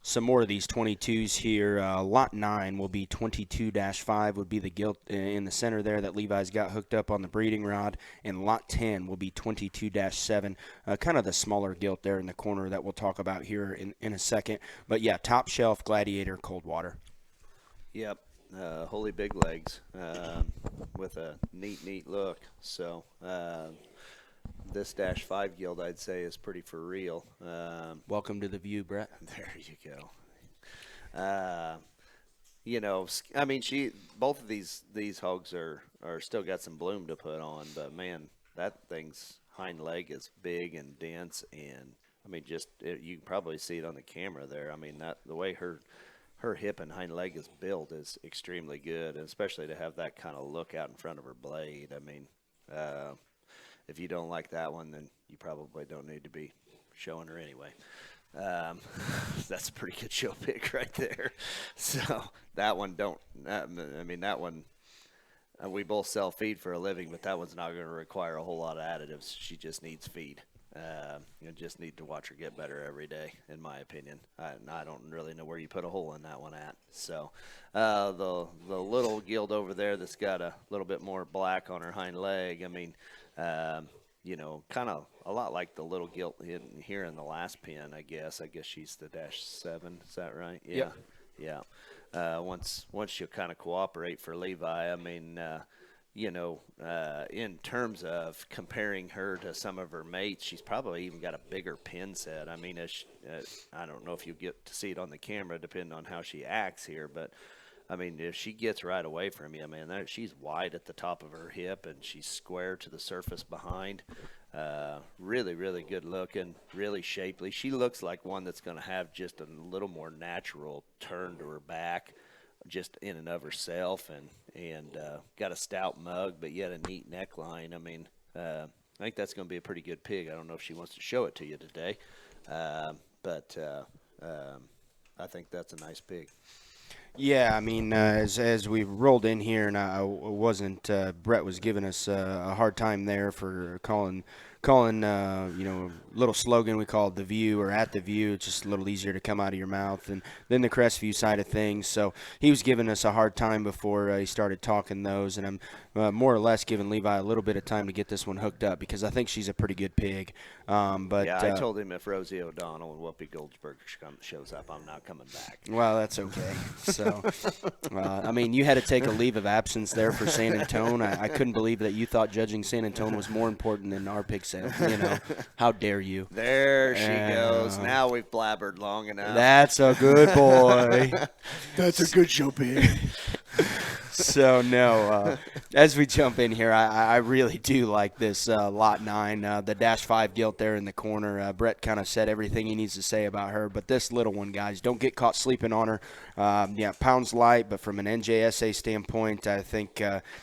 some more of these 22s here. Lot 9 will be 22-5 would be the gilt in the center there that Levi's got hooked up on the breeding rod, and Lot 10 will be 22-7, kind of the smaller gilt there in the corner that we'll talk about here in a second. But yeah, top shelf Gladiator Coldwater. Yep. Holy big legs with a neat look. So this -5 gilt, I'd say, is pretty for real. Welcome to the view, Brett. There you go. You know, I mean, both of these hogs are still got some bloom to put on, but man, that thing's hind leg is big and dense, and I mean, you can probably see it on the camera there. I mean, the way her hip and hind leg is built is extremely good, and especially to have that kind of look out in front of her blade. I mean, if you don't like that one, then you probably don't need to be showing her anyway. That's a pretty good show pick right there. So that one that one, we both sell feed for a living, but that one's not going to require a whole lot of additives. She just needs feed. You just need to watch her get better every day, in my opinion. I don't really know where you put a hole in that one at. So the little gilt over there that's got a little bit more black on her hind leg, I mean, you know, kind of a lot like the little gilt here in the last pin, I guess. I guess she's the -7. Is that right? Yeah. Yep. Yeah. Once she'll kind of cooperate for Levi, I mean, you know, in terms of comparing her to some of her mates, she's probably even got a bigger pin set. I mean, I don't know if you get to see it on the camera, depending on how she acts here, but I mean, if she gets right away from you, man, she's wide at the top of her hip and she's square to the surface behind. Really good looking, really shapely. She looks like one that's going to have just a little more natural turn to her back, just in and of herself, and got a stout mug, but yet a neat neckline. I mean, I think that's going to be a pretty good pig. I don't know if she wants to show it to you today, but I think that's a nice pig. Yeah, I mean, as we rolled in here, and I wasn't, Brett was giving us a hard time there for calling you know, a little slogan we called the view or at the view. It's just a little easier to come out of your mouth and then the Crestview side of things. So he was giving us a hard time before he started talking those, and I'm more or less giving Levi a little bit of time to get this one hooked up because I think she's a pretty good pig. But yeah, I told him if Rosie O'Donnell and Whoopi Goldberg shows up, I'm not coming back. Well, that's okay. So, I mean, you had to take a leave of absence there for San Antone. I couldn't believe that you thought judging San Antone was more important than our pig sale. You know, how dare you? There she goes. Now we've blabbered long enough. That's a good boy. That's a good show pig. So, no, as we jump in here, I really do like this Lot 9, the -5 gilt there in the corner. Brett kind of said everything he needs to say about her, but this little one, guys, don't get caught sleeping on her. Yeah, pounds light, but from an NJSA standpoint, I think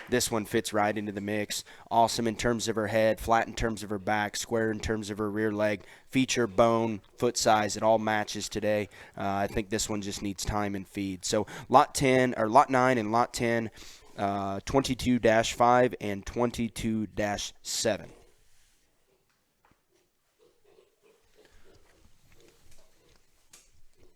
this one fits right into the mix. Awesome in terms of her head, flat in terms of her back, square in terms of her rear leg. Feature, bone, foot size, it all matches today. I think this one just needs time and feed. So Lot 9 and Lot 10, 22-5 and 22-7.